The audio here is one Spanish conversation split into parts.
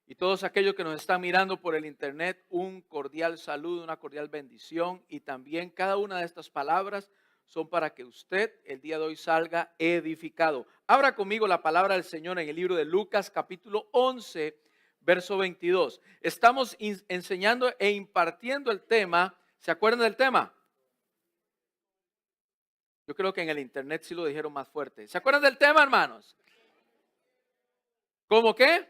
Y todos aquellos que nos están mirando por el internet, un cordial saludo, una cordial bendición. Y también cada una de estas palabras son para que usted el día de hoy salga edificado. Abra conmigo la palabra del Señor en el libro de Lucas capítulo 11, verso 22. Estamos enseñando e impartiendo el tema. ¿Se acuerdan del tema? Yo creo que en el internet sí lo dijeron más fuerte. ¿Se acuerdan del tema, hermanos? ¿Cómo qué?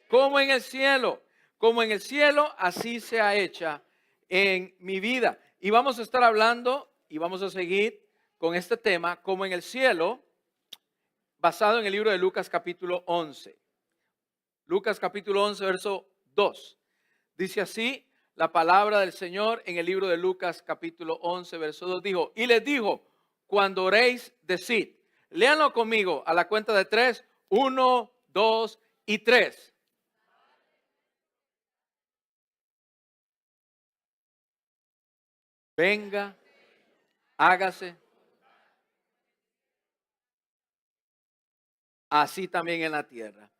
Como en el cielo. Como en el cielo, así sea hecha en mi vida. Y vamos a estar hablando y vamos a seguir con este tema, como en el cielo, basado en el libro de Lucas capítulo 11. Lucas capítulo 11, verso 2. Dice así la palabra del Señor en el libro de Lucas capítulo 11, verso 2. Dijo, y les dijo, cuando oréis, decid. Léanlo conmigo a la cuenta de 3. 1, 2 y 3. Venga, hágase. Así también en la tierra.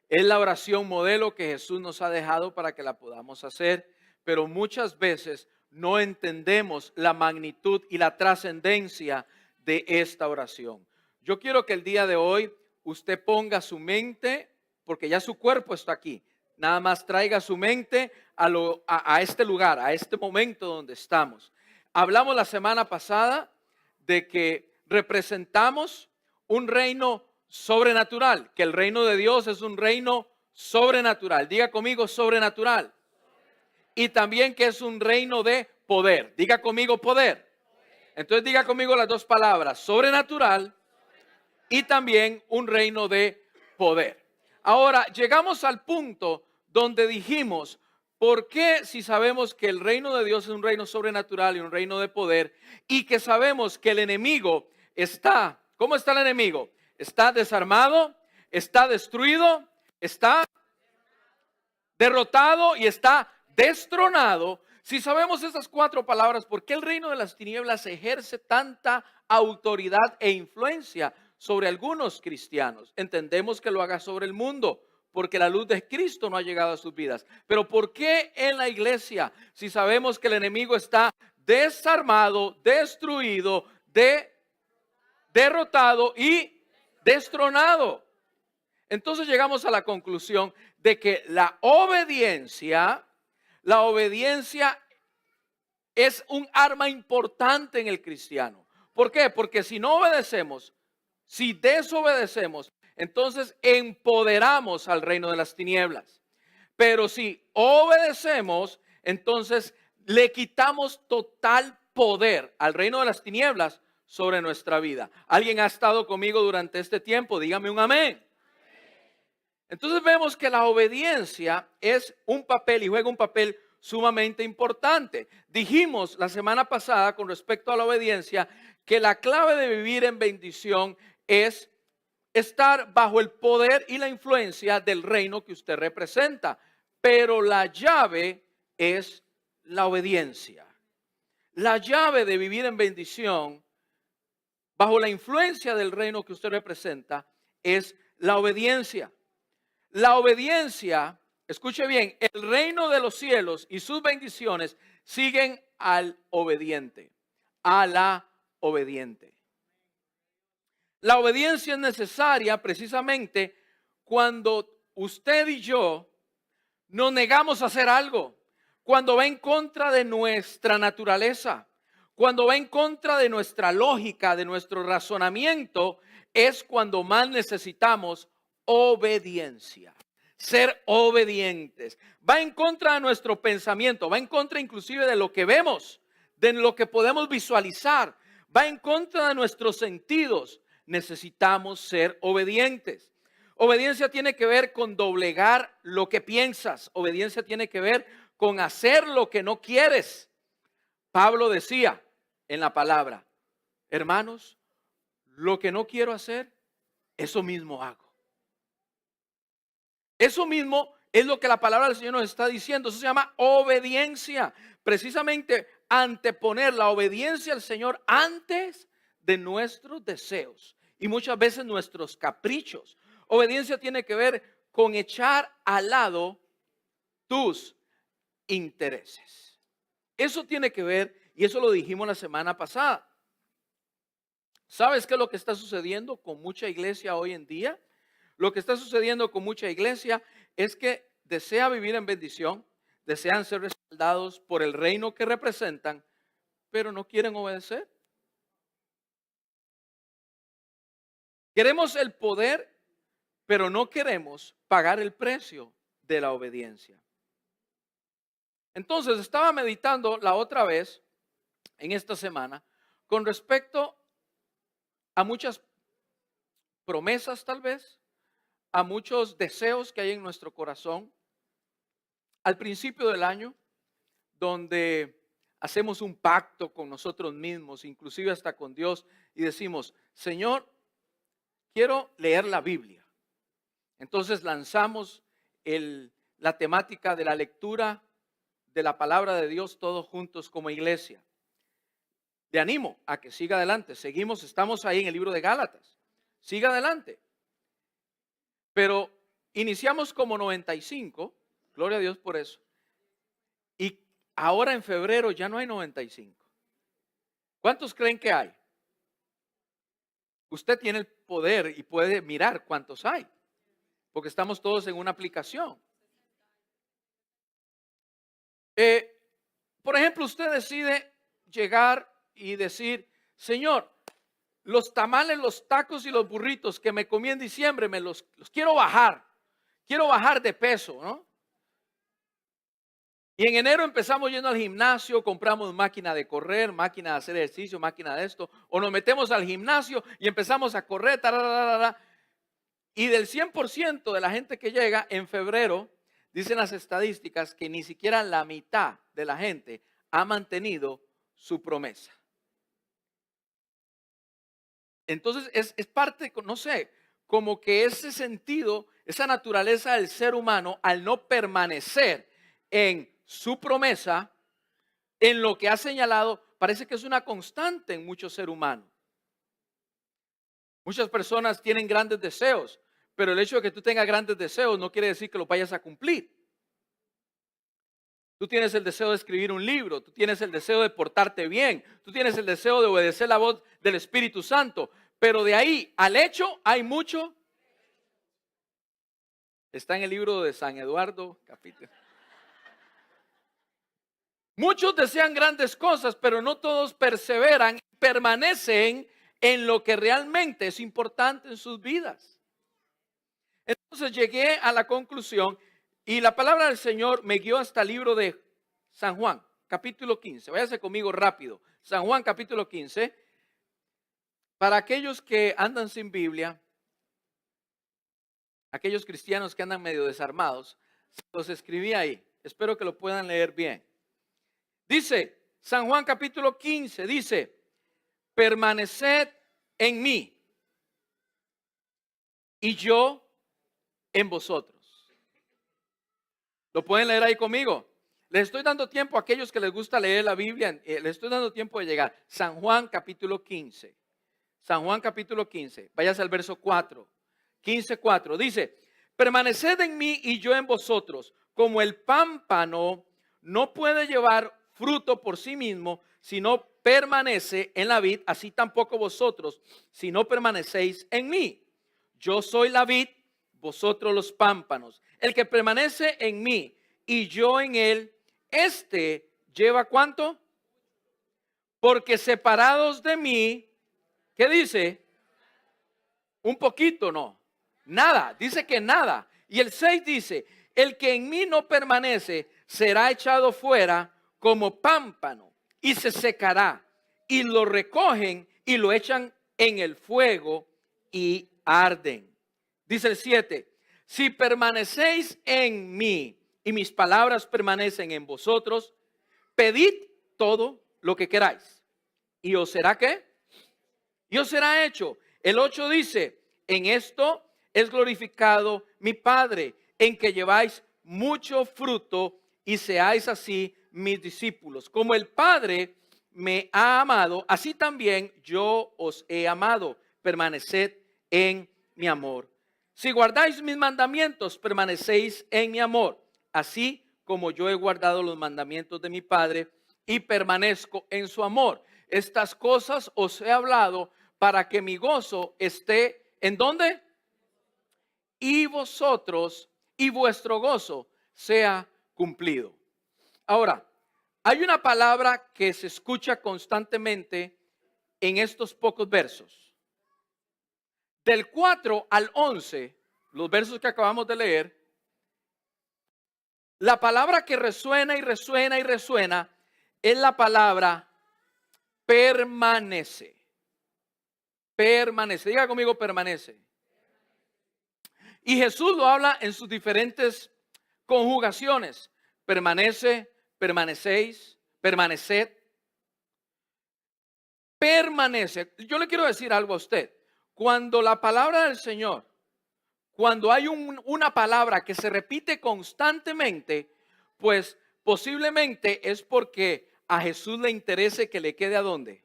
Es la oración modelo que Jesús nos ha dejado para que la podamos hacer, pero muchas veces no entendemos la magnitud y la trascendencia de esta oración. Yo quiero que el día de hoy usted ponga su mente, porque ya su cuerpo está aquí, nada más traiga su mente a este lugar, a este momento donde estamos. Hablamos la semana pasada de que representamos un reino sobrenatural, que el reino de Dios es un reino sobrenatural. Diga conmigo sobrenatural. Y también que es un reino de poder. Diga conmigo poder. Entonces diga conmigo las dos palabras, sobrenatural y también un reino de poder. Ahora llegamos al punto donde dijimos, ¿por qué si sabemos que el reino de Dios es un reino sobrenatural y un reino de poder y que sabemos que el enemigo está, ¿cómo está el enemigo? Está desarmado, está destruido, está derrotado y está destronado. Si sabemos esas cuatro palabras, ¿por qué el reino de las tinieblas ejerce tanta autoridad e influencia sobre algunos cristianos? Entendemos que lo haga sobre el mundo, porque la luz de Cristo no ha llegado a sus vidas. Pero ¿por qué en la iglesia, si sabemos que el enemigo está desarmado, destruido, derrotado y destronado? Entonces llegamos a la conclusión de que la obediencia es un arma importante en el cristiano. ¿Por qué? Porque si no obedecemos, si desobedecemos, entonces empoderamos al reino de las tinieblas. Pero si obedecemos, entonces le quitamos total poder al reino de las tinieblas sobre nuestra vida. ¿Alguien ha estado conmigo durante este tiempo? Dígame un amén. Entonces vemos que la obediencia es un papel y juega un papel sumamente importante. Dijimos la semana pasada con respecto a la obediencia que la clave de vivir en bendición es estar bajo el poder y la influencia del reino que usted representa. Pero la llave es la obediencia. La llave de vivir en bendición bajo la influencia del reino que usted representa es la obediencia. La obediencia, escuche bien, el reino de los cielos y sus bendiciones siguen al obediente, a la obediente. La obediencia es necesaria precisamente cuando usted y yo nos negamos a hacer algo, cuando va en contra de nuestra naturaleza, cuando va en contra de nuestra lógica, de nuestro razonamiento, es cuando más necesitamos obediencia, ser obedientes. Va en contra de nuestro pensamiento, va en contra inclusive de lo que vemos, de lo que podemos visualizar, va en contra de nuestros sentidos. Necesitamos ser obedientes. Obediencia tiene que ver con doblegar lo que piensas. Obediencia tiene que ver con hacer lo que no quieres. Pablo decía en la palabra, hermanos, lo que no quiero hacer, eso mismo hago. Eso mismo es lo que la palabra del Señor nos está diciendo. Eso se llama obediencia. Precisamente anteponer la obediencia al Señor antes de nuestros deseos y muchas veces nuestros caprichos. Obediencia tiene que ver con echar al lado tus intereses. Eso tiene que ver, y eso lo dijimos la semana pasada. ¿Sabes qué es lo que está sucediendo con mucha iglesia hoy en día? Lo que está sucediendo con mucha iglesia es que desea vivir en bendición, desean ser respaldados por el reino que representan, pero no quieren obedecer. Queremos el poder, pero no queremos pagar el precio de la obediencia. Entonces estaba meditando la otra vez, en esta semana, con respecto a muchas promesas tal vez, a muchos deseos que hay en nuestro corazón. Al principio del año, donde hacemos un pacto con nosotros mismos, inclusive hasta con Dios, y decimos, Señor, quiero leer la Biblia. Entonces lanzamos la temática de la lectura de la palabra de Dios todos juntos como iglesia. Te animo a que siga adelante. Estamos ahí en el libro de Gálatas. Siga adelante. Pero iniciamos como 95, gloria a Dios por eso. Y ahora en febrero ya no hay 95. ¿Cuántos creen que hay? Usted tiene el poder y puede mirar cuántos hay, porque estamos todos en una aplicación. Por ejemplo, usted decide llegar y decir, Señor, los tamales, los tacos y los burritos que me comí en diciembre, los quiero bajar de peso, ¿no? Y en enero empezamos yendo al gimnasio, compramos máquina de correr, máquina de hacer ejercicio, máquina de esto, o nos metemos al gimnasio y empezamos a correr, y del 100% de la gente que llega en febrero, dicen las estadísticas que ni siquiera la mitad de la gente ha mantenido su promesa. Entonces es parte, no sé, como que ese sentido, esa naturaleza del ser humano, al no permanecer en su promesa, en lo que ha señalado, parece que es una constante en muchos seres humanos. Muchas personas tienen grandes deseos, pero el hecho de que tú tengas grandes deseos no quiere decir que los vayas a cumplir. Tú tienes el deseo de escribir un libro, tú tienes el deseo de portarte bien, tú tienes el deseo de obedecer la voz del Espíritu Santo, pero de ahí al hecho hay mucho. Está en el libro de San Eduardo, capítulo. Muchos desean grandes cosas, pero no todos perseveran, permanecen en lo que realmente es importante en sus vidas. Entonces llegué a la conclusión y la palabra del Señor me guió hasta el libro de San Juan, capítulo 15. Váyase conmigo rápido. San Juan, capítulo 15. Para aquellos que andan sin Biblia, aquellos cristianos que andan medio desarmados, los escribí ahí. Espero que lo puedan leer bien. Dice, San Juan capítulo 15, dice, permaneced en mí y yo en vosotros. ¿Lo pueden leer ahí conmigo? Les estoy dando tiempo a aquellos que les gusta leer la Biblia, les estoy dando tiempo de llegar. San Juan capítulo 15. San Juan capítulo 15. Váyase al verso 4. 15:4. Dice, permaneced en mí y yo en vosotros, como el pámpano no puede llevar fruto por sí mismo, si no permanece en la vid, así tampoco vosotros, si no permanecéis en mí. Yo soy la vid, vosotros los pámpanos. El que permanece en mí y yo en él, este lleva ¿cuánto? Porque separados de mí, ¿qué dice? Un poquito, no. Nada, dice que nada. Y el 6 dice, el que en mí no permanece será echado fuera como pámpano y se secará. Y lo recogen y lo echan en el fuego y arden. Dice el 7, si permanecéis en mí y mis palabras permanecen en vosotros, pedid todo lo que queráis. ¿Y os será qué? Y os será hecho. El 8 dice, en esto es glorificado mi Padre, en que lleváis mucho fruto y seáis así mis discípulos. Como el Padre me ha amado, así también yo os he amado. Permaneced en mi amor. Si guardáis mis mandamientos, permanecéis en mi amor, así como yo he guardado los mandamientos de mi Padre y permanezco en su amor. Estas cosas os he hablado para que mi gozo esté, ¿en dónde? Y vosotros y vuestro gozo sea cumplido. Ahora, hay una palabra que se escucha constantemente en estos pocos versos. Del 4 al 11, los versos que acabamos de leer, la palabra que resuena y resuena y resuena es la palabra permanece. Permanece. Diga conmigo, permanece. Y Jesús lo habla en sus diferentes conjugaciones. Permanece, permanecéis, permaneced. Permanece. Yo le quiero decir algo a usted. Cuando la palabra del Señor, cuando hay una palabra que se repite constantemente, pues posiblemente es porque a Jesús le interese que le quede ¿a dónde?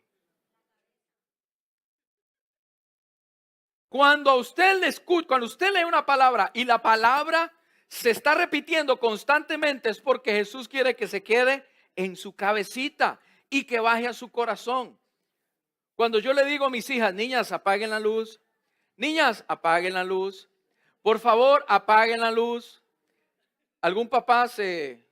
Cuando cuando usted lee una palabra y la palabra se está repitiendo constantemente, es porque Jesús quiere que se quede en su cabecita y que baje a su corazón. Cuando yo le digo a mis hijas, niñas, apaguen la luz, niñas, apaguen la luz, por favor, apaguen la luz. ¿Algún papá sí?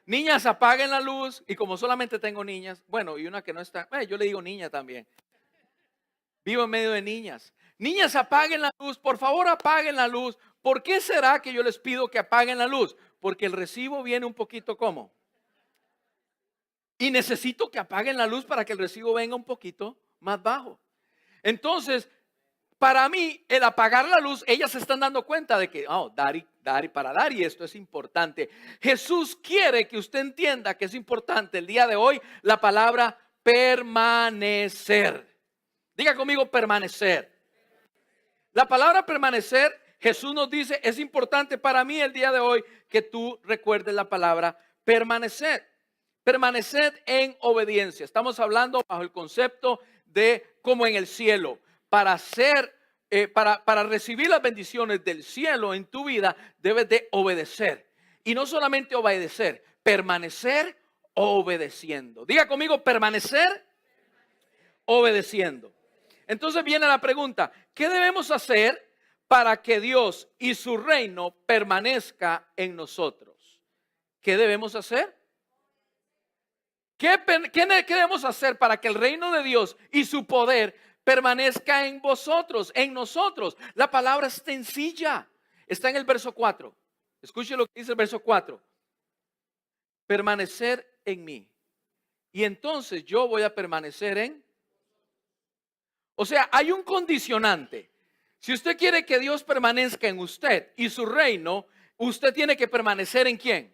Niñas, apaguen la luz. Y como solamente tengo niñas, bueno, y una que no está, yo le digo niña también. Vivo en medio de niñas. Niñas, apaguen la luz, por favor, apaguen la luz. ¿Por qué será que yo les pido que apaguen la luz? Porque el recibo viene un poquito como. Y necesito que apaguen la luz para que el recibo venga un poquito más bajo. Entonces, para mí, el apagar la luz, ellas se están dando cuenta de que, para dar, y esto es importante. Jesús quiere que usted entienda que es importante el día de hoy la palabra permanecer. Diga conmigo permanecer. La palabra permanecer, Jesús nos dice, es importante para mí el día de hoy que tú recuerdes la palabra permanecer. Permanecer en obediencia. Estamos hablando bajo el concepto de como en el cielo. Para recibir las bendiciones del cielo en tu vida, debes de obedecer. Y no solamente obedecer, permanecer obedeciendo. Diga conmigo, permanecer obedeciendo. Entonces viene la pregunta, ¿qué debemos hacer para que Dios y su reino permanezca en nosotros? ¿Qué debemos hacer? ¿Qué debemos hacer para que el reino de Dios y su poder permanezca en vosotros, en nosotros? La palabra es sencilla. Está en el verso 4. Escuche lo que dice el verso 4. Permanecer en mí. Y entonces yo voy a permanecer en. O sea, hay un condicionante. Si usted quiere que Dios permanezca en usted y su reino, usted tiene que permanecer en ¿quién?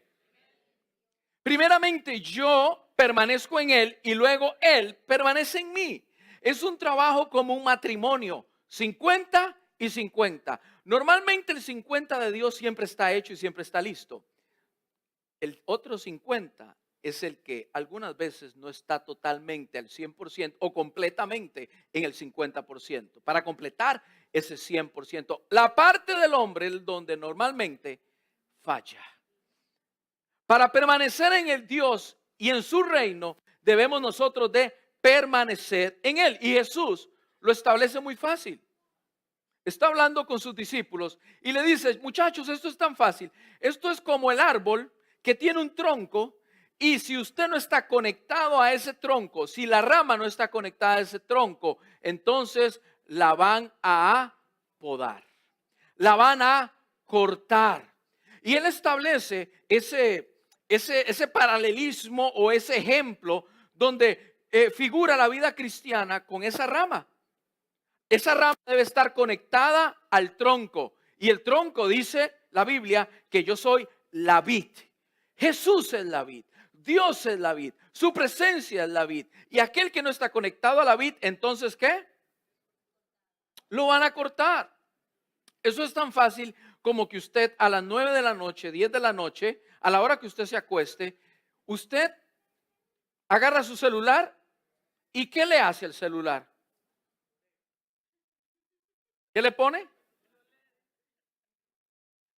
Primeramente yo permanezco en Él y luego Él permanece en mí. Es un trabajo como un matrimonio, 50 y 50. Normalmente el 50 de Dios siempre está hecho y siempre está listo. El otro 50 es el que algunas veces no está totalmente al 100% o completamente en el 50%. Para completar ese 100%, la parte del hombre es donde normalmente falla. Para permanecer en el Dios y en su reino, debemos nosotros de permanecer en Él. Y Jesús lo establece muy fácil. Está hablando con sus discípulos y le dice, muchachos, esto es tan fácil. Esto es como el árbol que tiene un tronco y si usted no está conectado a ese tronco, si la rama no está conectada a ese tronco, entonces la van a podar, la van a cortar. Y Él establece ese paralelismo o ese ejemplo donde figura la vida cristiana con esa rama. Esa rama debe estar conectada al tronco. Y el tronco dice la Biblia que yo soy la vid. Jesús es la vid. Dios es la vid. Su presencia es la vid. Y aquel que no está conectado a la vid, entonces ¿qué? Lo van a cortar. Eso es tan fácil como que usted a las 9 de la noche, 10 de la noche, a la hora que usted se acueste, usted agarra su celular y ¿qué le hace el celular? ¿Qué le pone?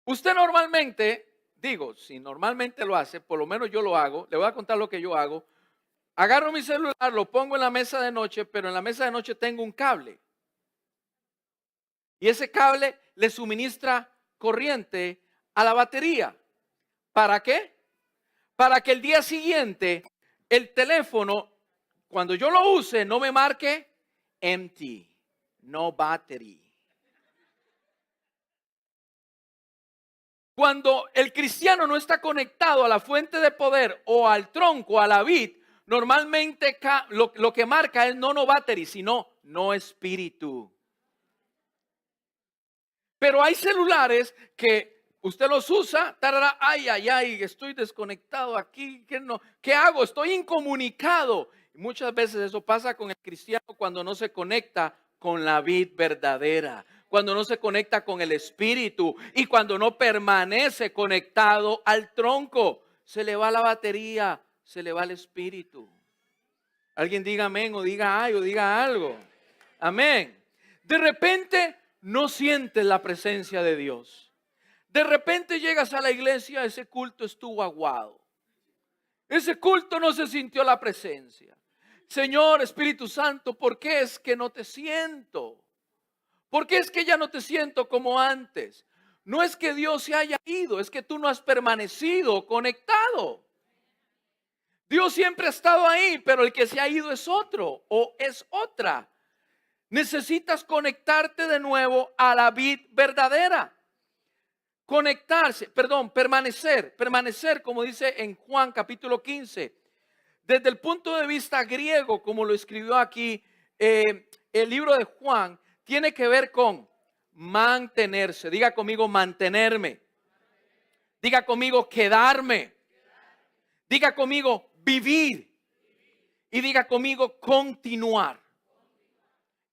Usted normalmente, digo, si normalmente lo hace, por lo menos yo lo hago, le voy a contar lo que yo hago. Agarro mi celular, lo pongo en la mesa de noche, pero en la mesa de noche tengo un cable. Y ese cable le suministra corriente a la batería. ¿Para qué? Para que el día siguiente el teléfono, cuando yo lo use, no me marque empty, no battery. Cuando el cristiano no está conectado a la fuente de poder o al tronco, a la vid, normalmente lo que marca es no battery, sino no espíritu. Pero hay celulares que usted los usa, tarará, ay, estoy desconectado aquí, ¿qué hago? Estoy incomunicado. Muchas veces eso pasa con el cristiano cuando no se conecta con la vid verdadera, cuando no se conecta con el espíritu y cuando no permanece conectado al tronco. Se le va la batería, se le va el espíritu. Alguien diga amén o diga ay o diga algo. Amén. De repente no sientes la presencia de Dios. De repente llegas a la iglesia, ese culto estuvo aguado. Ese culto no se sintió la presencia. Señor Espíritu Santo, ¿por qué es que no te siento? ¿Por qué es que ya no te siento como antes? No es que Dios se haya ido, es que tú no has permanecido conectado. Dios siempre ha estado ahí, pero el que se ha ido es otro o es otra. Necesitas conectarte de nuevo a la vid verdadera. Permanecer, como dice en Juan capítulo 15. Desde el punto de vista griego, como lo escribió aquí el libro de Juan, tiene que ver con mantenerse. Diga conmigo mantenerme. Diga conmigo quedarme. Diga conmigo vivir. Y diga conmigo continuar.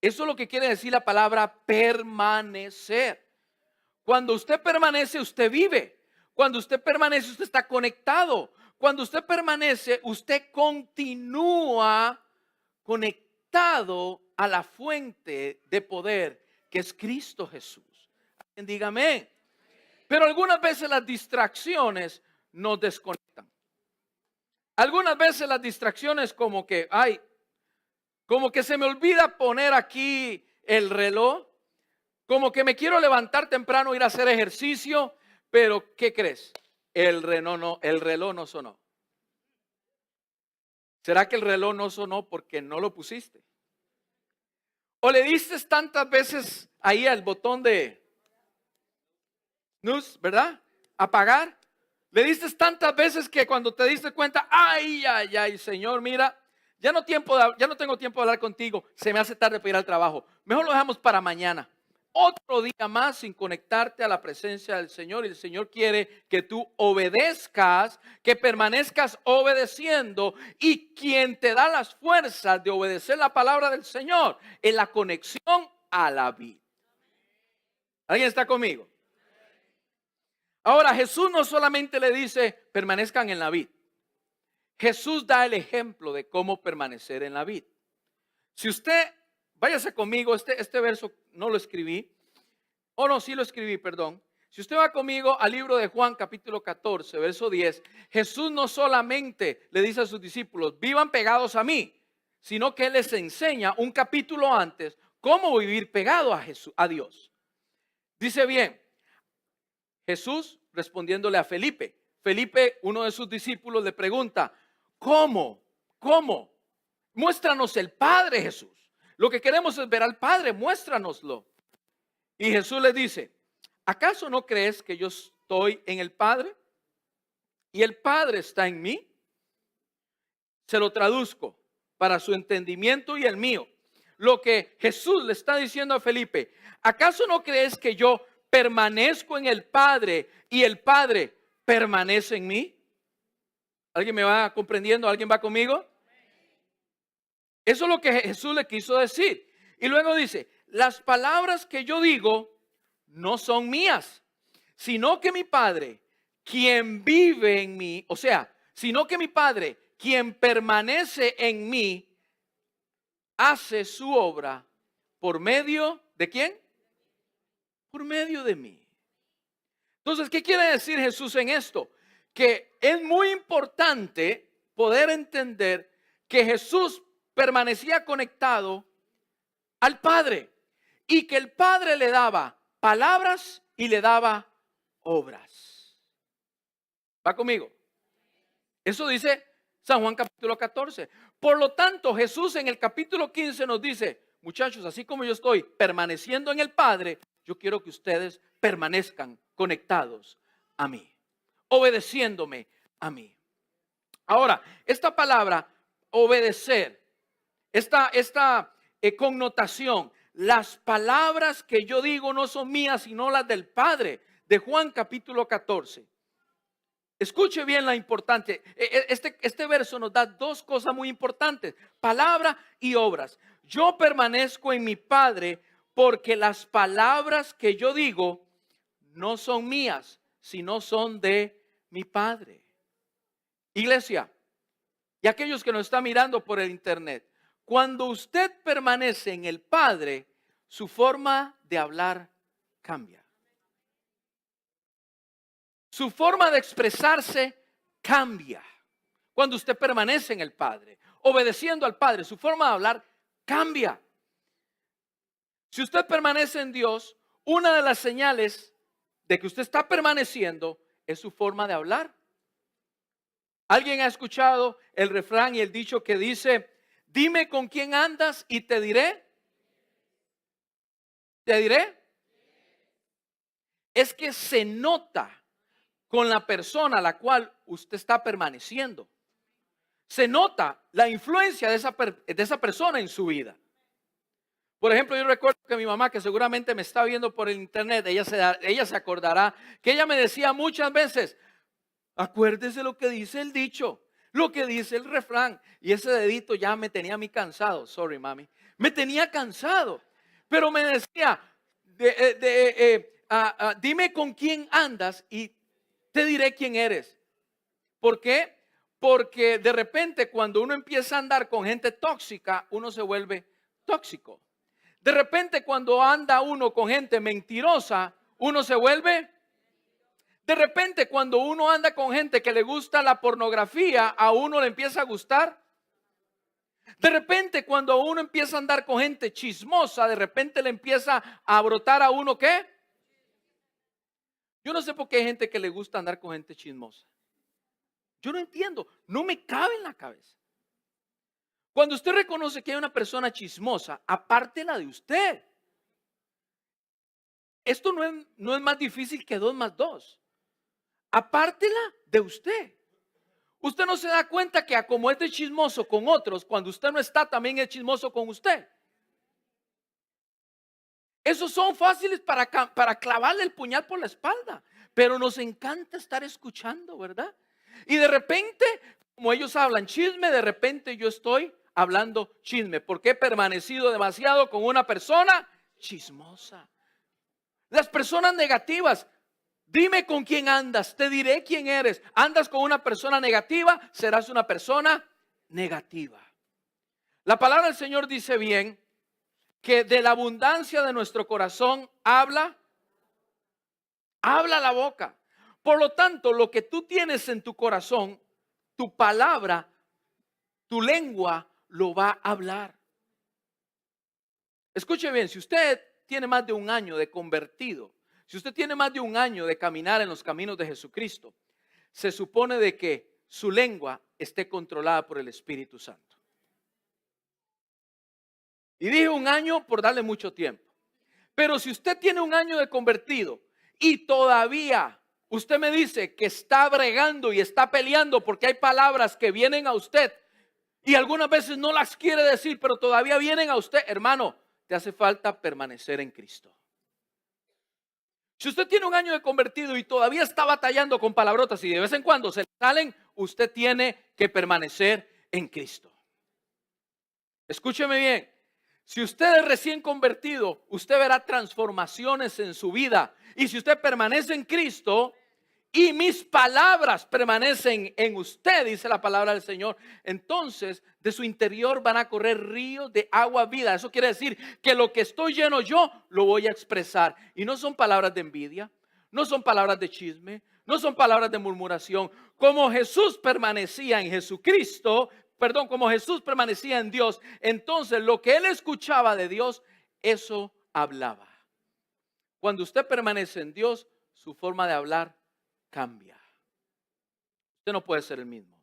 Eso es lo que quiere decir la palabra permanecer. Cuando usted permanece, usted vive. Cuando usted permanece, usted está conectado. Cuando usted permanece, usted continúa conectado a la fuente de poder que es Cristo Jesús. Alguien diga amén. Pero algunas veces las distracciones nos desconectan. Algunas veces las distracciones como que se me olvida poner aquí el reloj. Como que me quiero levantar temprano, ir a hacer ejercicio, pero ¿qué crees? El reloj no sonó. ¿Será que el reloj no sonó porque no lo pusiste? ¿O le diste tantas veces ahí al botón de snooze, ¿verdad? Apagar. Le diste tantas veces que cuando te diste cuenta, ay, Señor, mira, ya no tengo tiempo de hablar contigo, se me hace tarde para ir al trabajo. Mejor lo dejamos para mañana. Otro día más sin conectarte a la presencia del Señor, y el Señor quiere que tú obedezcas, que permanezcas obedeciendo, y quien te da las fuerzas de obedecer la palabra del Señor es la conexión a la vida. ¿Alguien está conmigo? Ahora Jesús no solamente le dice permanezcan en la vid. Jesús da el ejemplo de cómo permanecer en la vid. Si usted, váyase conmigo, este verso no lo escribí. No, sí lo escribí, perdón. Si usted va conmigo al libro de Juan capítulo 14, verso 10, Jesús no solamente le dice a sus discípulos, vivan pegados a mí, sino que Él les enseña un capítulo antes cómo vivir pegado a Dios. Dice bien, Jesús respondiéndole a Felipe. Felipe, uno de sus discípulos, le pregunta, ¿cómo? Muéstranos el Padre, Jesús. Lo que queremos es ver al Padre, muéstranoslo. Y Jesús le dice, ¿acaso no crees que yo estoy en el Padre y el Padre está en mí? Se lo traduzco para su entendimiento y el mío. Lo que Jesús le está diciendo a Felipe, ¿acaso no crees que yo permanezco en el Padre y el Padre permanece en mí? ¿Alguien me va comprendiendo? ¿Alguien va conmigo? Eso es lo que Jesús le quiso decir. Y luego dice, las palabras que yo digo no son mías, sino que mi Padre, quien vive en mí, sino que mi Padre, quien permanece en mí, hace su obra por medio de ¿quién? por medio de mí. Entonces, ¿qué quiere decir Jesús en esto? Que es muy importante poder entender que Jesús permanecía conectado al Padre y que el Padre le daba palabras y le daba obras. ¿Va conmigo? Eso dice San Juan capítulo 14. Por lo tanto, Jesús en el capítulo 15 nos dice, muchachos, así como yo estoy permaneciendo en el Padre, yo quiero que ustedes permanezcan conectados a mí, obedeciéndome a mí. Ahora, esta palabra, obedecer, esta connotación, las palabras que yo digo no son mías, sino las del Padre, de Juan capítulo 14. Escuche bien la importante. Este verso nos da dos cosas muy importantes: palabra y obras. Yo permanezco en mi Padre porque las palabras que yo digo no son mías, sino son de mi Padre. Iglesia, y aquellos que nos están mirando por el internet, cuando usted permanece en el Padre, su forma de hablar cambia. Su forma de expresarse cambia. Cuando usted permanece en el Padre, obedeciendo al Padre, su forma de hablar cambia. Si usted permanece en Dios, una de las señales de que usted está permaneciendo es su forma de hablar. ¿Alguien ha escuchado el refrán y el dicho que dice, dime con quién andas y te diré? ¿Te diré? Es que se nota con la persona a la cual usted está permaneciendo. Se nota la influencia de esa persona en su vida. Por ejemplo, yo recuerdo que mi mamá, que seguramente me está viendo por el internet, ella se acordará que ella me decía muchas veces, acuérdese lo que dice el dicho, lo que dice el refrán. Y ese dedito ya me tenía a mí cansado. Sorry, mami. Me tenía cansado. Pero me decía, dime con quién andas y te diré quién eres. ¿Por qué? Porque de repente cuando uno empieza a andar con gente tóxica, uno se vuelve tóxico. De repente cuando anda uno con gente mentirosa, uno se vuelve. De repente cuando uno anda con gente que le gusta la pornografía, a uno le empieza a gustar. De repente cuando uno empieza a andar con gente chismosa, de repente le empieza a brotar a uno ¿qué? Yo no sé por qué hay gente que le gusta andar con gente chismosa. Yo no entiendo, no me cabe en la cabeza. Cuando usted reconoce que hay una persona chismosa, apártela de usted. Esto no es más difícil que 2 más 2. Apártela de usted. Usted no se da cuenta que como es de chismoso con otros, cuando usted no está, también es chismoso con usted. Esos son fáciles para clavarle el puñal por la espalda. Pero nos encanta estar escuchando, ¿verdad? Y de repente, como ellos hablan chisme, de repente yo estoy hablando chisme. Porque he permanecido demasiado con una persona chismosa. Las personas negativas, dime con quién andas, te diré quién eres. Andas con una persona negativa, serás una persona negativa. La palabra del Señor dice bien que de la abundancia de nuestro corazón habla la boca. Por lo tanto, lo que tú tienes en tu corazón, tu palabra, tu lengua lo va a hablar. Escuche bien, si usted tiene más de 1 año de convertido, si usted tiene más de 1 año de caminar en los caminos de Jesucristo, se supone de que su lengua esté controlada por el Espíritu Santo. Y dije 1 año por darle mucho tiempo. Pero si usted tiene 1 año de convertido y todavía usted me dice que está bregando y está peleando porque hay palabras que vienen a usted y algunas veces no las quiere decir, pero todavía vienen a usted, hermano, te hace falta permanecer en Cristo. Si usted tiene 1 año de convertido y todavía está batallando con palabrotas y de vez en cuando se le salen, usted tiene que permanecer en Cristo. Escúcheme bien. Si usted es recién convertido, usted verá transformaciones en su vida. Y si usted permanece en Cristo, y mis palabras permanecen en usted, dice la palabra del Señor, entonces de su interior van a correr ríos de agua vida. Eso quiere decir que lo que estoy lleno yo lo voy a expresar. Y no son palabras de envidia, no son palabras de chisme, no son palabras de murmuración. Como Jesús permanecía en Jesucristo, perdón, como Jesús permanecía en Dios, entonces lo que él escuchaba de Dios, eso hablaba. Cuando usted permanece en Dios, su forma de hablar cambia. Usted no puede ser el mismo.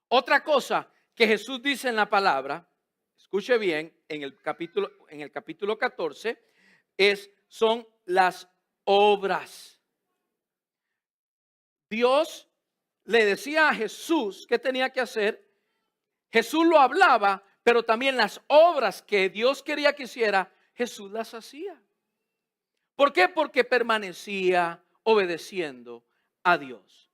Otra cosa que Jesús dice en la palabra, escuche bien, en el capítulo 14, son las obras. Dios le decía a Jesús qué tenía que hacer. Jesús lo hablaba, pero también las obras que Dios quería que hiciera, Jesús las hacía. ¿Por qué? Porque permanecía obedeciendo a Dios.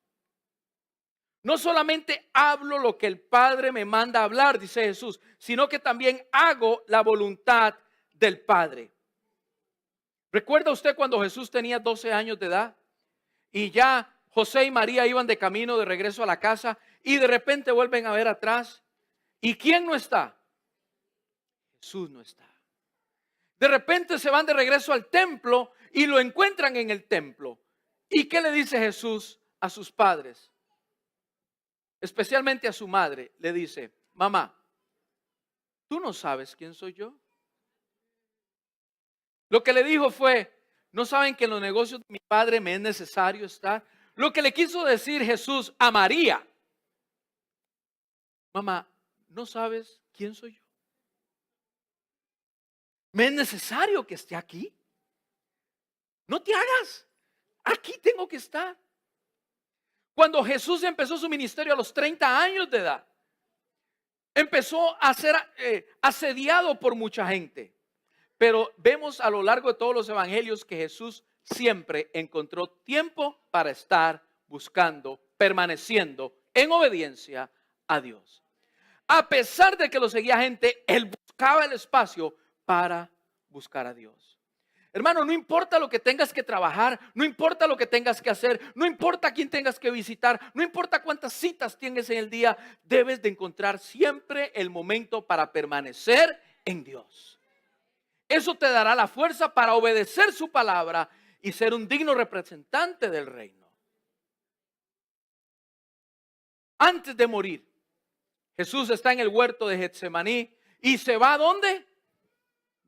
No solamente hablo lo que el Padre me manda a hablar, dice Jesús, sino que también hago la voluntad del Padre. ¿Recuerda usted cuando Jesús tenía 12 años de edad? Y ya José y María iban de camino de regreso a la casa y de repente vuelven a ver atrás. ¿Y quién no está? Jesús no está. De repente se van de regreso al templo y lo encuentran en el templo. ¿Y qué le dice Jesús a sus padres? Especialmente a su madre. Le dice, mamá, ¿tú no sabes quién soy yo? Lo que le dijo fue, ¿no saben que en los negocios de mi padre me es necesario estar? Lo que le quiso decir Jesús a María, mamá, ¿no sabes quién soy yo? ¿Me es necesario que esté aquí? No te hagas, aquí tengo que estar. Cuando Jesús empezó su ministerio a los 30 años de edad, empezó a ser asediado por mucha gente. Pero vemos a lo largo de todos los evangelios que Jesús siempre encontró tiempo para estar buscando, permaneciendo en obediencia a Dios. A pesar de que lo seguía gente, él buscaba el espacio para buscar a Dios. Hermano, no importa lo que tengas que trabajar, no importa lo que tengas que hacer, no importa a quién tengas que visitar, no importa cuántas citas tienes en el día, debes de encontrar siempre el momento para permanecer en Dios. Eso te dará la fuerza para obedecer su palabra y ser un digno representante del reino. Antes de morir, Jesús está en el huerto de Getsemaní y se va ¿a dónde?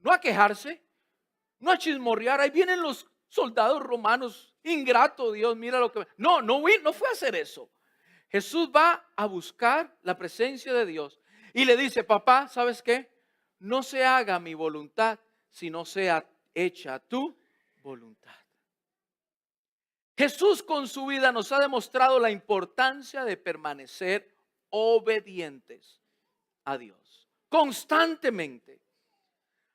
No a quejarse, no a chismorrear. Ahí vienen los soldados romanos, ingrato Dios, mira lo que... No fue a hacer eso. Jesús va a buscar la presencia de Dios y le dice, papá, ¿sabes qué? No se haga mi voluntad, sino sea hecha tu voluntad. Jesús con su vida nos ha demostrado la importancia de permanecer obedientes a Dios constantemente.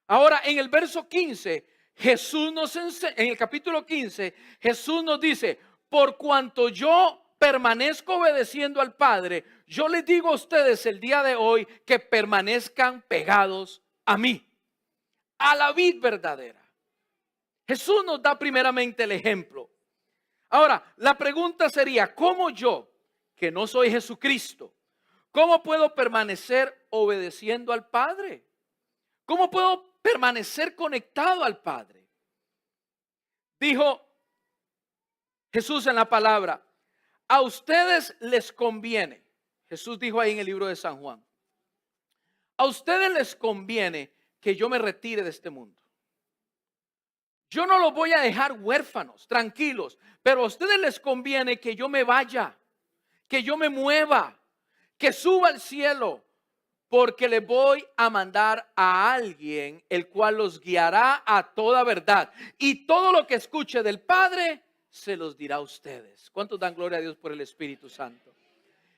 Ahora en el verso 15, Jesús nos enseña, en el capítulo 15, Jesús nos dice, por cuanto yo permanezco obedeciendo al Padre, yo les digo a ustedes el día de hoy que permanezcan pegados a mí, a la vid verdadera. Jesús nos da primeramente el ejemplo. Ahora, la pregunta sería, ¿cómo yo, que no soy Jesucristo, cómo puedo permanecer obedeciendo al Padre? ¿Cómo puedo permanecer conectado al Padre? Dijo Jesús en la palabra, a ustedes les conviene, Jesús dijo ahí en el libro de San Juan, a ustedes les conviene que yo me retire de este mundo. Yo no los voy a dejar huérfanos, tranquilos, pero a ustedes les conviene que yo me vaya, que yo me mueva, que suba al cielo, porque le voy a mandar a alguien el cual los guiará a toda verdad. Y todo lo que escuche del Padre se los dirá a ustedes. ¿Cuántos dan gloria a Dios por el Espíritu Santo?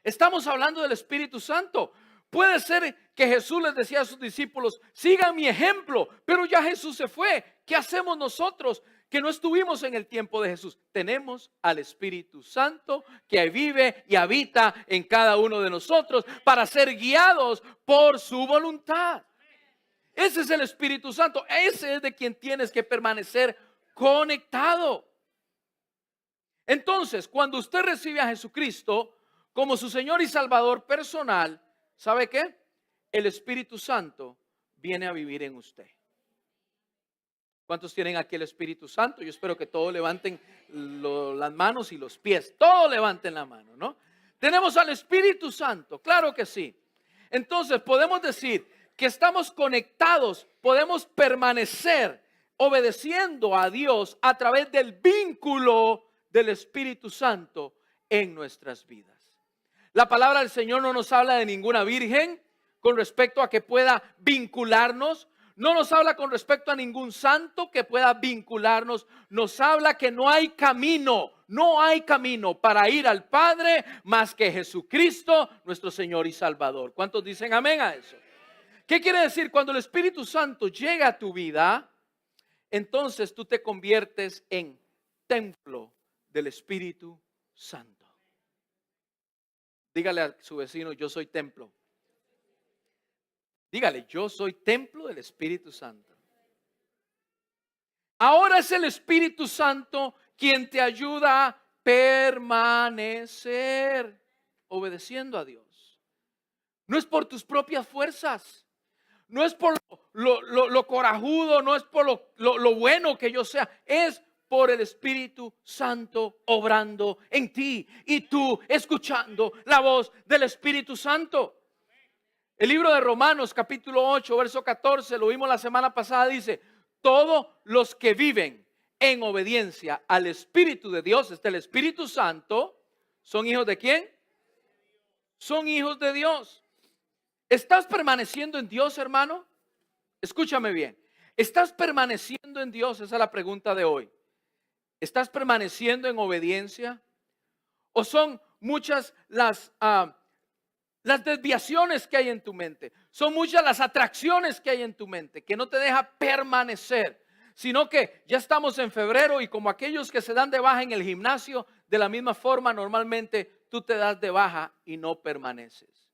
Estamos hablando del Espíritu Santo. Puede ser que Jesús les decía a sus discípulos, sigan mi ejemplo, pero ya Jesús se fue. ¿Qué hacemos nosotros que no estuvimos en el tiempo de Jesús? Tenemos al Espíritu Santo que vive y habita en cada uno de nosotros para ser guiados por su voluntad. Ese es el Espíritu Santo. Ese es de quien tienes que permanecer conectado. Entonces, cuando usted recibe a Jesucristo como su Señor y Salvador personal, ¿sabe qué? El Espíritu Santo viene a vivir en usted. ¿Cuántos tienen aquí el Espíritu Santo? Yo espero que todos levanten las manos y los pies. Todos levanten la mano, ¿no? Tenemos al Espíritu Santo, claro que sí. Entonces podemos decir que estamos conectados, podemos permanecer obedeciendo a Dios a través del vínculo del Espíritu Santo en nuestras vidas. La palabra del Señor no nos habla de ninguna virgen con respecto a que pueda vincularnos. No nos habla con respecto a ningún santo que pueda vincularnos. Nos habla que no hay camino para ir al Padre más que Jesucristo, nuestro Señor y Salvador. ¿Cuántos dicen amén a eso? ¿Qué quiere decir? Cuando el Espíritu Santo llega a tu vida, entonces tú te conviertes en templo del Espíritu Santo. Dígale a su vecino, yo soy templo. Dígale, yo soy templo del Espíritu Santo. Ahora es el Espíritu Santo quien te ayuda a permanecer obedeciendo a Dios. No es por tus propias fuerzas. No es por lo corajudo, no es por lo bueno que yo sea. Es por el Espíritu Santo obrando en ti y tú escuchando la voz del Espíritu Santo. El libro de Romanos capítulo 8 verso 14, lo vimos la semana pasada, dice: todos los que viven en obediencia al Espíritu de Dios, el Espíritu Santo, ¿son hijos de quién? Son hijos de Dios. ¿Estás permaneciendo en Dios, hermano? Escúchame bien. ¿Estás permaneciendo en Dios? Esa es la pregunta de hoy. ¿Estás permaneciendo en obediencia? ¿O son muchas las desviaciones que hay en tu mente? Son muchas las atracciones que hay en tu mente que no te deja permanecer, sino que ya estamos en febrero y como aquellos que se dan de baja en el gimnasio, de la misma forma normalmente tú te das de baja y no permaneces.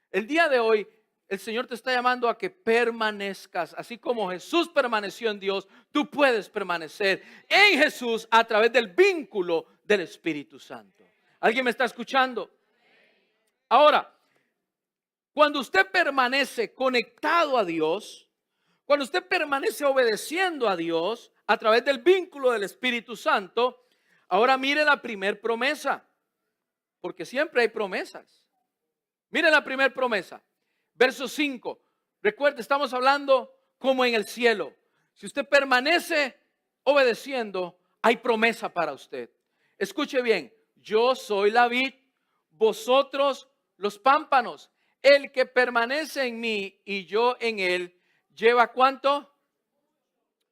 El día de hoy el Señor te está llamando a que permanezcas, así como Jesús permaneció en Dios, tú puedes permanecer en Jesús a través del vínculo del Espíritu Santo. ¿Alguien me está escuchando? Ahora, cuando usted permanece conectado a Dios, cuando usted permanece obedeciendo a Dios a través del vínculo del Espíritu Santo, ahora mire la primer promesa, porque siempre hay promesas. Mire la primer promesa, verso 5. Recuerde, estamos hablando como en el cielo. Si usted permanece obedeciendo, hay promesa para usted. Escuche bien, yo soy la vid, vosotros los pámpanos. El que permanece en mí y yo en él, ¿lleva cuánto?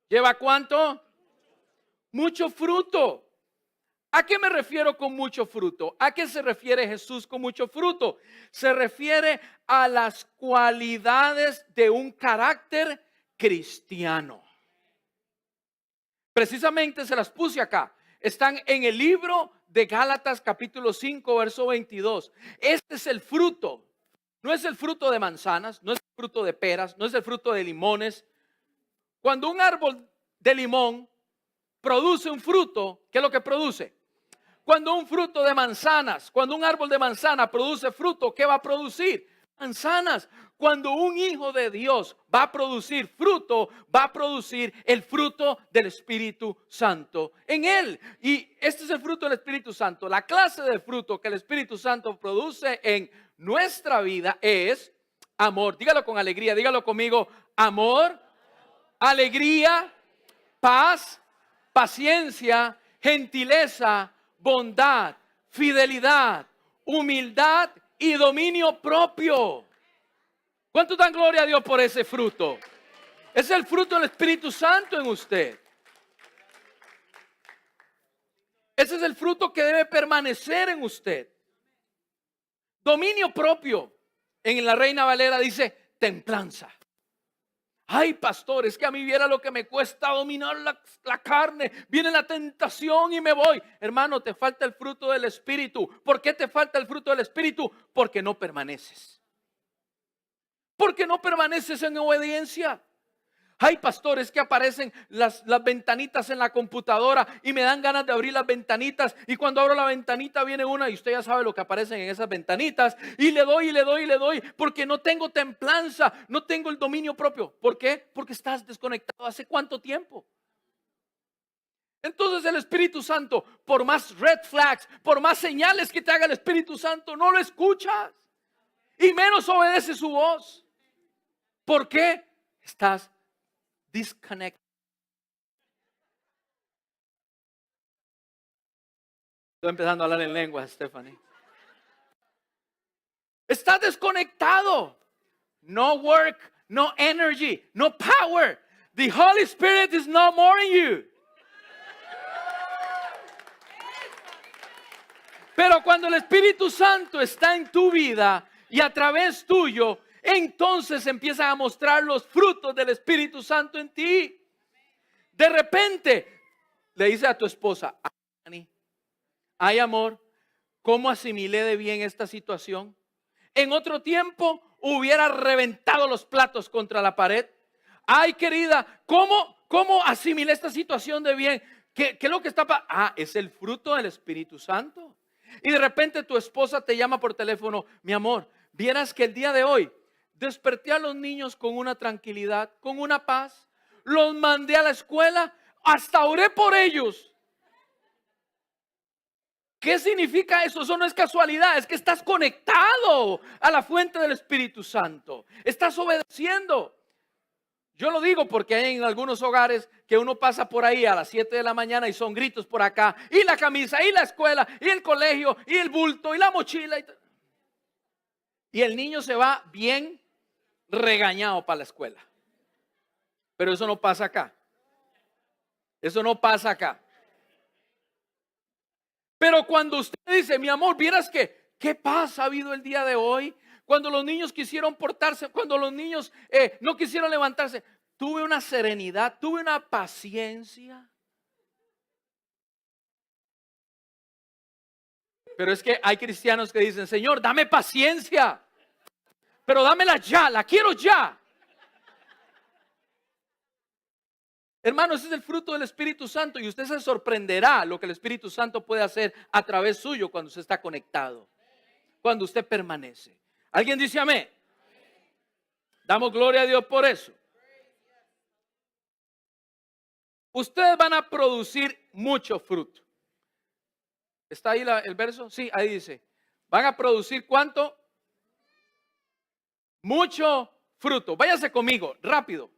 ¿Lleva cuánto? Mucho fruto. ¿A qué me refiero con mucho fruto? ¿A qué se refiere Jesús con mucho fruto? Se refiere a las cualidades de un carácter cristiano. Precisamente se las puse acá. Están en el libro de Gálatas capítulo 5 verso 22. Este es el fruto. No es el fruto de manzanas, no es el fruto de peras, no es el fruto de limones. Cuando un árbol de limón produce un fruto, ¿qué es lo que produce? Cuando un fruto de manzanas, cuando un árbol de manzana produce fruto, ¿qué va a producir? Manzanas. Cuando un hijo de Dios va a producir fruto, va a producir el fruto del Espíritu Santo en él. Y este es el fruto del Espíritu Santo. La clase de fruto que el Espíritu Santo produce en nuestra vida es amor. Dígalo con alegría, dígalo conmigo. Amor, alegría, paz, paciencia, gentileza, bondad, fidelidad, humildad y dominio propio. ¿Cuánto dan gloria a Dios por ese fruto? Es el fruto del Espíritu Santo en usted. Ese es el fruto que debe permanecer en usted. Dominio propio. En la Reina Valera dice templanza. Ay, pastor, es que a mí viera lo que me cuesta dominar la carne. Viene la tentación y me voy. Hermano, te falta el fruto del Espíritu. ¿Por qué te falta el fruto del Espíritu? Porque no permaneces. Porque no permaneces en obediencia. Ay, pastor, es que aparecen las ventanitas en la computadora y me dan ganas de abrir las ventanitas. Y cuando abro la ventanita viene una y usted ya sabe lo que aparecen en esas ventanitas. Y le doy, y le doy, y le doy. Porque no tengo templanza, no tengo el dominio propio. ¿Por qué? Porque estás desconectado. ¿Hace cuánto tiempo? Entonces el Espíritu Santo, por más red flags, por más señales que te haga el Espíritu Santo, no lo escuchas. Y menos obedece su voz. ¿Por qué? Estás disconnected. Estoy empezando a hablar en lenguas, Stephanie. Estás desconectado. No work, no energy, no power. The Holy Spirit is no more in you. Pero cuando el Espíritu Santo está en tu vida y a través tuyo, entonces empiezan a mostrar los frutos del Espíritu Santo en ti. De repente le dice a tu esposa: Ani, ay amor, ¿cómo asimilé de bien esta situación? En otro tiempo hubiera reventado los platos contra la pared. Ay querida, ¿cómo asimilé esta situación de bien? ¿Qué es lo que está pasando? Ah, es el fruto del Espíritu Santo. Y de repente tu esposa te llama por teléfono: mi amor, vieras que el día de hoy desperté a los niños con una tranquilidad, con una paz. Los mandé a la escuela, hasta oré por ellos. ¿Qué significa eso? Eso no es casualidad, es que estás conectado a la fuente del Espíritu Santo. Estás obedeciendo. Yo lo digo porque hay en algunos hogares que uno pasa por ahí a las 7 de la mañana y son gritos por acá, y la camisa, y la escuela, y el colegio, y el bulto, y la mochila. Y el niño se va bien regañado para la escuela. Pero eso no pasa acá. Eso no pasa acá. Pero cuando usted dice: mi amor, vieras que, ¿qué paz ha habido el día de hoy? Cuando los niños quisieron portarse, cuando los niños no quisieron levantarse, tuve una serenidad, tuve una paciencia. Pero es que hay cristianos que dicen: Señor, dame paciencia, pero dámela ya, la quiero ya. Hermano, ese es el fruto del Espíritu Santo y usted se sorprenderá lo que el Espíritu Santo puede hacer a través suyo cuando usted está conectado, cuando usted permanece. ¿Alguien dice amén? Damos gloria a Dios por eso. Ustedes van a producir mucho fruto. ¿Está ahí el verso? Sí, ahí dice. ¿Van a producir cuánto? Mucho fruto. Váyase conmigo, rápido.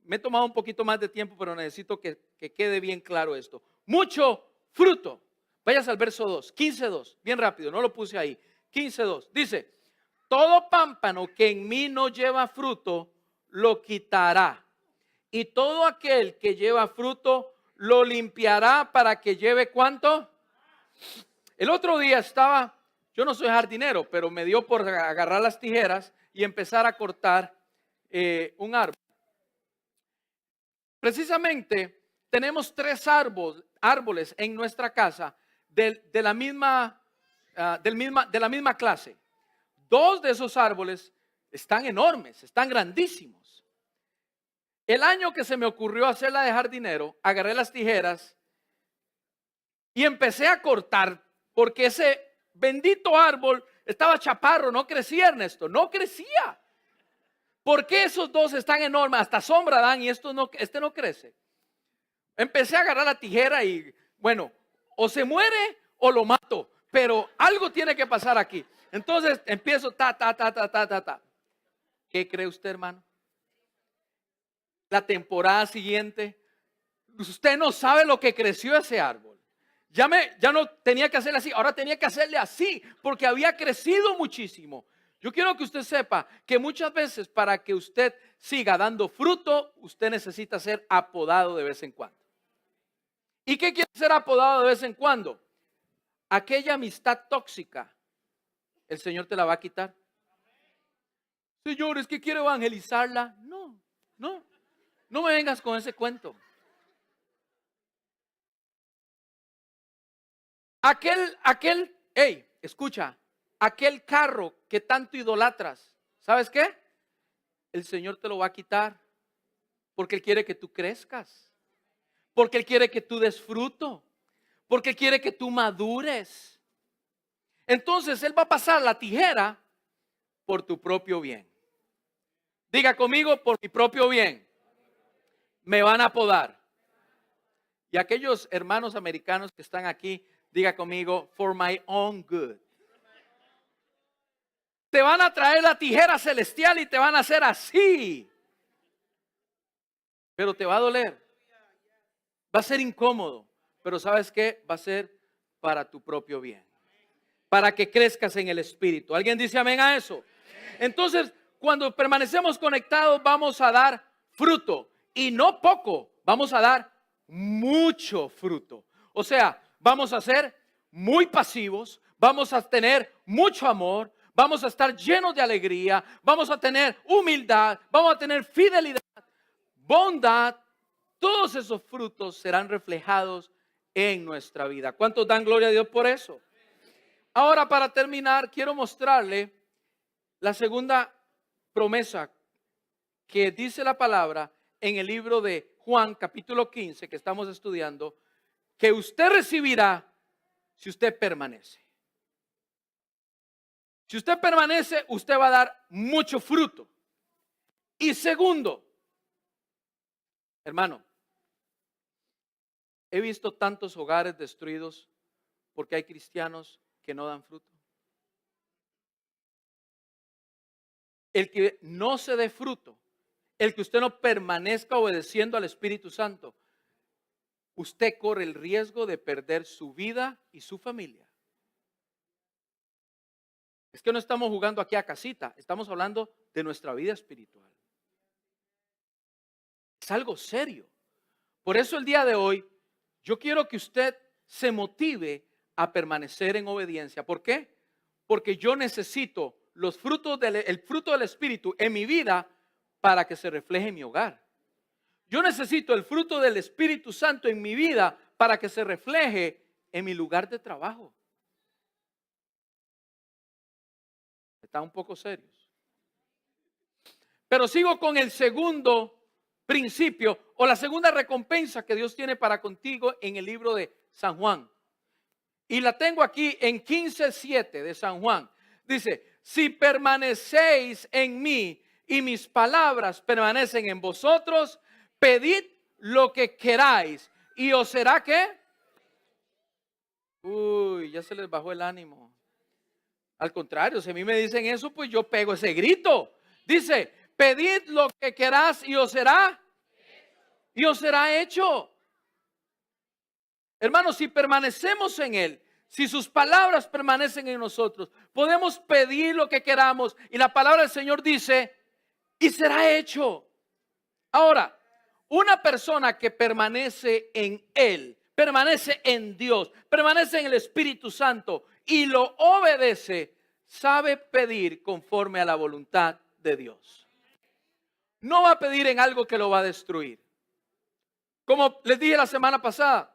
Me he tomado un poquito más de tiempo, pero necesito que quede bien claro esto. Mucho fruto. Váyase al verso 2, 15:2. Bien rápido, no lo puse ahí. 15:2. Dice: todo pámpano que en mí no lleva fruto, lo quitará. Y todo aquel que lleva fruto, lo limpiará para que lleve ¿cuánto? El otro día estaba, yo no soy jardinero, pero me dio por agarrar las tijeras y empezar a cortar un árbol. Precisamente tenemos 3 árboles en nuestra casa de la misma clase. 2 de esos árboles están enormes, están grandísimos. El año que se me ocurrió hacerla de jardinero, agarré las tijeras y empecé a cortar, porque ese bendito árbol estaba chaparro, no crecía, Ernesto, no crecía. ¿Por qué esos 2 están enormes? Hasta sombra dan y este no crece. Empecé a agarrar la tijera y bueno, o se muere o lo mato, pero algo tiene que pasar aquí. Entonces empiezo ta. ¿Qué cree usted, hermano? La temporada siguiente, usted no sabe lo que creció ese árbol. Ya no tenía que hacerle así, ahora tenía que hacerle así, porque había crecido muchísimo. Yo quiero que usted sepa que muchas veces para que usted siga dando fruto, usted necesita ser apodado de vez en cuando. ¿Y qué quiere ser apodado de vez en cuando? Aquella amistad tóxica, el Señor te la va a quitar. Señor, es que quiero evangelizarla. No me vengas con ese cuento. Escucha, aquel carro que tanto idolatras, ¿sabes qué? El Señor te lo va a quitar. Porque Él quiere que tú crezcas. Porque Él quiere que tú des fruto. Porque Él quiere que tú madures. Entonces Él va a pasar la tijera por tu propio bien. Diga conmigo, por mi propio bien. Me van a podar. Y aquellos hermanos americanos que están aquí, diga conmigo, for my own good. Te van a traer la tijera celestial y te van a hacer así. Pero te va a doler. Va a ser incómodo. Pero ¿sabes qué? Va a ser para tu propio bien. Para que crezcas en el Espíritu. ¿Alguien dice amén a eso? Entonces, cuando permanecemos conectados, vamos a dar fruto. Y no poco, vamos a dar mucho fruto. O sea, vamos a ser muy pasivos, vamos a tener mucho amor, vamos a estar llenos de alegría, vamos a tener humildad, vamos a tener fidelidad, bondad. Todos esos frutos serán reflejados en nuestra vida. ¿Cuántos dan gloria a Dios por eso? Ahora, para terminar, quiero mostrarle la segunda promesa que dice la palabra en el libro de Juan, capítulo 15, que estamos estudiando, que usted recibirá si usted permanece. Si usted permanece, usted va a dar mucho fruto. Y segundo, hermano, he visto tantos hogares destruidos porque hay cristianos que no dan fruto. El que no se dé fruto, el que usted no permanezca obedeciendo al Espíritu Santo, usted corre el riesgo de perder su vida y su familia. Es que no estamos jugando aquí a casita, estamos hablando de nuestra vida espiritual. Es algo serio. Por eso el día de hoy, yo quiero que usted se motive a permanecer en obediencia. ¿Por qué? Porque yo necesito el fruto del Espíritu en mi vida para que se refleje en mi hogar. Yo necesito el fruto del Espíritu Santo en mi vida para que se refleje en mi lugar de trabajo. Están un poco serios. Pero sigo con el segundo principio o la segunda recompensa que Dios tiene para contigo en el libro de San Juan. Y la tengo aquí en 15:7 de San Juan. Dice, si permanecéis en mí y mis palabras permanecen en vosotros, pedid lo que queráis y os será ¿qué? Uy, ya se les bajó el ánimo. Al contrario, si a mí me dicen eso, pues yo pego ese grito. Dice, pedid lo que queráis y os será hecho. Hermanos, si permanecemos en Él, si sus palabras permanecen en nosotros, podemos pedir lo que queramos y la palabra del Señor dice, y será hecho. Ahora, una persona que permanece en Él, permanece en Dios, permanece en el Espíritu Santo y lo obedece, sabe pedir conforme a la voluntad de Dios. No va a pedir en algo que lo va a destruir. Como les dije la semana pasada,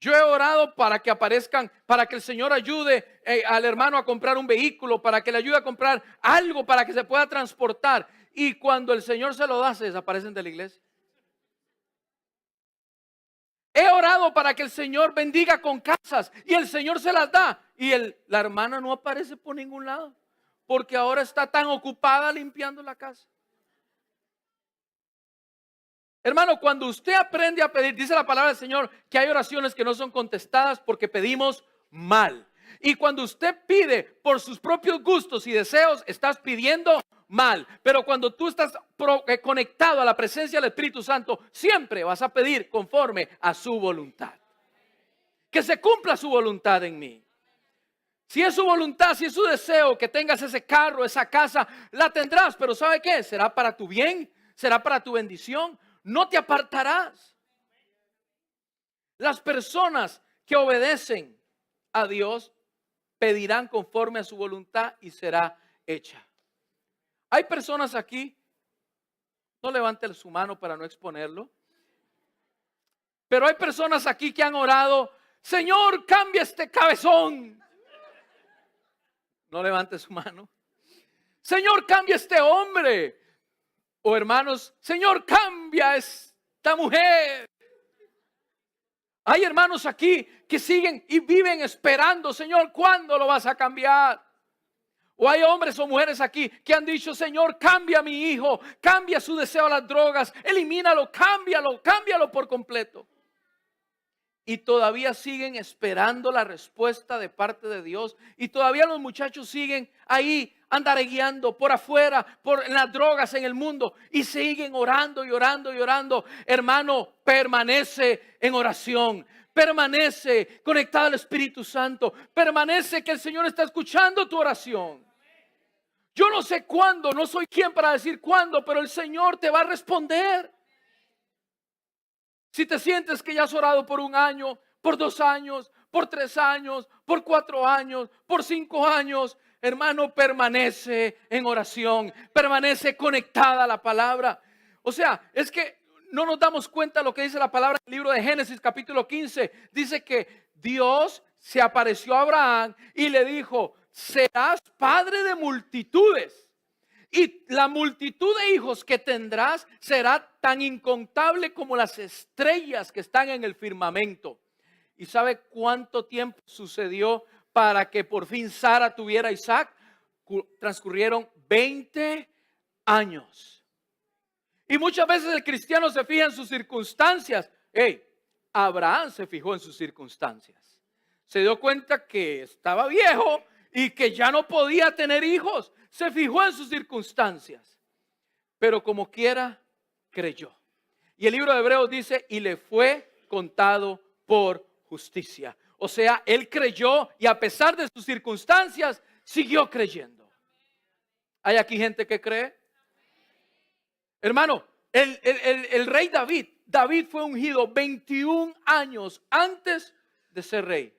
yo he orado para que aparezcan, para que el Señor ayude al hermano a comprar un vehículo, para que le ayude a comprar algo para que se pueda transportar. Y cuando el Señor se lo da, se desaparecen de la iglesia. He orado para que el Señor bendiga con casas y el Señor se las da. Y la hermana no aparece por ningún lado, porque ahora está tan ocupada limpiando la casa. Hermano, cuando usted aprende a pedir, dice la palabra del Señor que hay oraciones que no son contestadas porque pedimos mal. Y cuando usted pide por sus propios gustos y deseos, estás pidiendo mal. Pero cuando tú estás conectado a la presencia del Espíritu Santo, siempre vas a pedir conforme a su voluntad. Que se cumpla su voluntad en mí. Si es su voluntad, si es su deseo que tengas ese carro, esa casa, la tendrás. Pero ¿sabe qué? Será para tu bien, será para tu bendición. No te apartarás. Las personas que obedecen a Dios pedirán conforme a su voluntad y será hecha. Hay personas aquí, no levante su mano para no exponerlo, pero hay personas aquí que han orado, Señor, cambia este cabezón. No levante su mano. Señor, cambia este hombre. O hermanos, Señor, cambia a esta mujer. Hay hermanos aquí que siguen y viven esperando, Señor, ¿cuándo lo vas a cambiar? O hay hombres o mujeres aquí que han dicho, Señor, cambia a mi hijo, cambia su deseo a las drogas, elimínalo, cámbialo por completo. Y todavía siguen esperando la respuesta de parte de Dios. Y todavía los muchachos siguen ahí andaregueando por afuera, por las drogas en el mundo. Y siguen orando y orando y orando. Hermano, permanece en oración. Permanece conectado al Espíritu Santo. Permanece que el Señor está escuchando tu oración. Yo no sé cuándo, no soy quien para decir cuándo, pero el Señor te va a responder. Si te sientes que ya has orado por 1 año, por 2 años, por 3 años, por 4 años, por 5 años, hermano, permanece en oración, permanece conectada a la palabra. O sea, es que no nos damos cuenta de lo que dice la palabra en el libro de Génesis capítulo 15. Dice que Dios se apareció a Abraham y le dijo, serás padre de multitudes. Y la multitud de hijos que tendrás será tan incontable como las estrellas que están en el firmamento. ¿Y sabe cuánto tiempo sucedió para que por fin Sara tuviera a Isaac? Transcurrieron 20 años. Y muchas veces el cristiano se fija en sus circunstancias. Abraham se fijó en sus circunstancias. Se dio cuenta que estaba viejo y que ya no podía tener hijos. Se fijó en sus circunstancias, pero como quiera, creyó. Y el libro de Hebreos dice, y le fue contado por justicia. O sea, él creyó y a pesar de sus circunstancias, siguió creyendo. ¿Hay aquí gente que cree? Hermano, el rey David fue ungido 21 años antes de ser rey.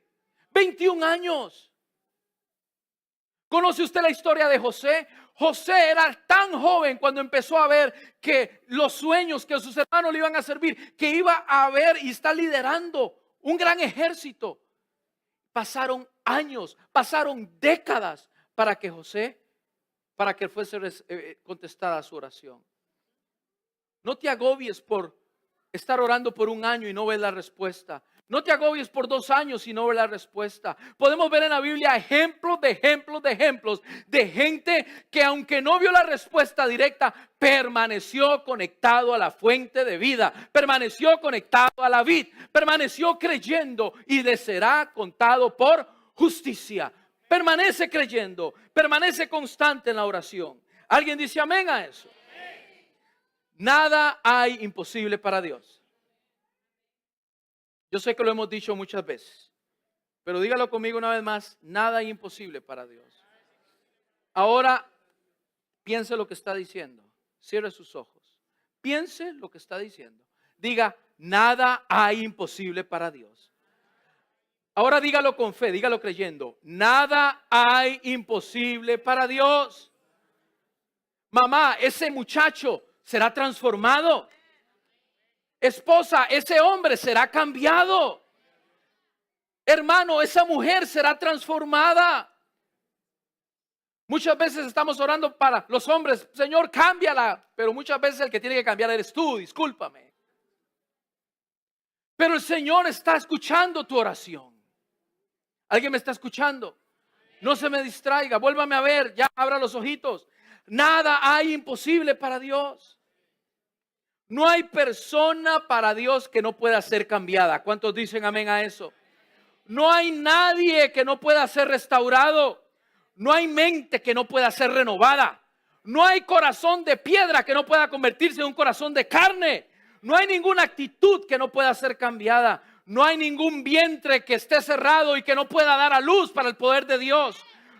21 años. ¿Conoce usted la historia de José? José era tan joven cuando empezó a ver que los sueños que sus hermanos le iban a servir, que iba a ver y está liderando un gran ejército. Pasaron años, pasaron décadas para que fuese contestada su oración. No te agobies por estar orando por 1 año y no ver la respuesta. No te agobies por 2 años y no ver la respuesta. Podemos ver en la Biblia ejemplos de gente que aunque no vio la respuesta directa, permaneció conectado a la fuente de vida, permaneció conectado a la vid, permaneció creyendo y le será contado por justicia. Permanece creyendo, permanece constante en la oración. ¿Alguien dice amén a eso? Nada hay imposible para Dios. Yo sé que lo hemos dicho muchas veces, pero dígalo conmigo una vez más, nada hay imposible para Dios. Ahora, piense lo que está diciendo, cierre sus ojos, piense lo que está diciendo, diga, nada hay imposible para Dios. Ahora dígalo con fe, dígalo creyendo, nada hay imposible para Dios. Mamá, ese muchacho será transformado. Esposa, ese hombre será cambiado. Hermano, esa mujer será transformada. Muchas veces estamos orando para los hombres, Señor, cámbiala. Pero muchas veces el que tiene que cambiar eres tú, discúlpame. Pero el Señor está escuchando tu oración. ¿Alguien me está escuchando? No se me distraiga, vuélvame a ver, ya abra los ojitos. Nada hay imposible para Dios. No hay persona para Dios que no pueda ser cambiada. ¿Cuántos dicen amén a eso? No hay nadie que no pueda ser restaurado. No hay mente que no pueda ser renovada. No hay corazón de piedra que no pueda convertirse en un corazón de carne. No hay ninguna actitud que no pueda ser cambiada. No hay ningún vientre que esté cerrado y que no pueda dar a luz para el poder de Dios.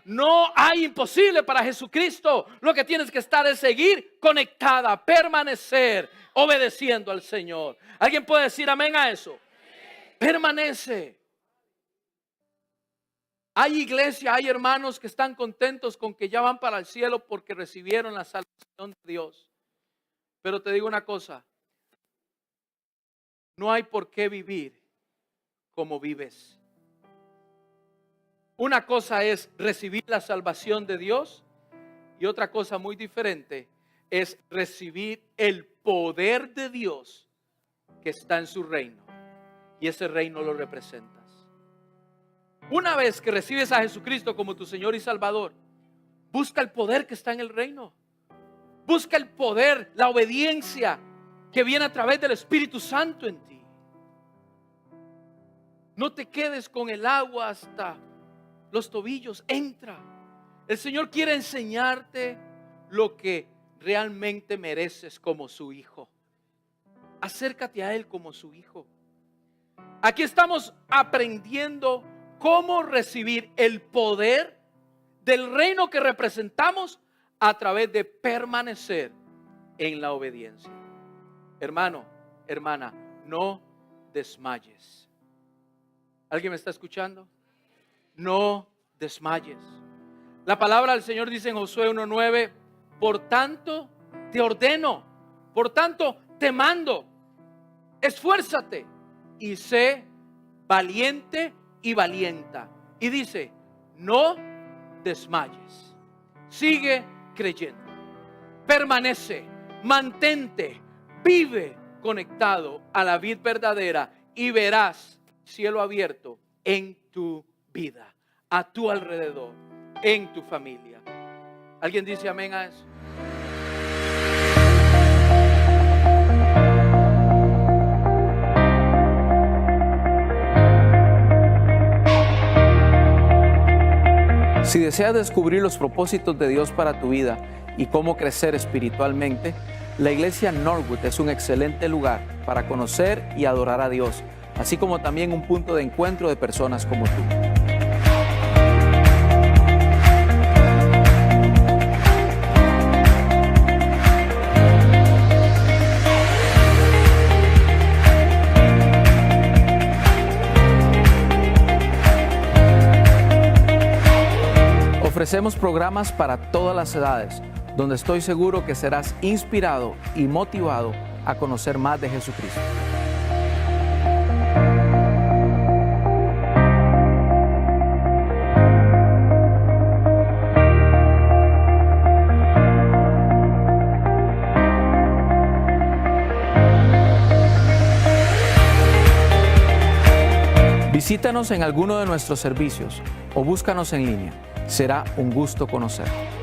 No hay imposible para Jesucristo. Lo que tienes que estar es seguir conectada, permanecer, obedeciendo al Señor. ¿Alguien puede decir amén a eso? Permanece. Hay iglesia, hay hermanos que están contentos con que ya van para el cielo porque recibieron la salvación de Dios. Pero te digo una cosa, no hay por qué vivir como vives. Una cosa es recibir la salvación de Dios y otra cosa muy diferente es recibir el poder de Dios que está en su reino. Y ese reino lo representas. Una vez que recibes a Jesucristo como tu Señor y Salvador, busca el poder que está en el reino. Busca el poder, la obediencia que viene a través del Espíritu Santo en ti. No te quedes con el agua hasta los tobillos. Entra. El Señor quiere enseñarte lo que realmente mereces como su hijo. Acércate a Él como su hijo. Aquí estamos aprendiendo cómo recibir el poder del reino que representamos a través de permanecer en la obediencia. Hermano, hermana, no desmayes. ¿Alguien me está escuchando? No desmayes. La palabra del Señor dice en Josué 1:9, por tanto te ordeno, por tanto te mando, esfuérzate y sé valiente y valienta. Y dice, no desmayes, sigue creyendo, permanece, mantente, vive conectado a la vid verdadera y verás cielo abierto en tu vida, a tu alrededor, en tu familia. ¿Alguien dice amén a eso? Si deseas descubrir los propósitos de Dios para tu vida y cómo crecer espiritualmente, la iglesia Northwood es un excelente lugar para conocer y adorar a Dios, así como también un punto de encuentro de personas como tú. Ofrecemos programas para todas las edades, donde estoy seguro que serás inspirado y motivado a conocer más de Jesucristo. Visítanos en alguno de nuestros servicios o búscanos en línea. Será un gusto conocerte.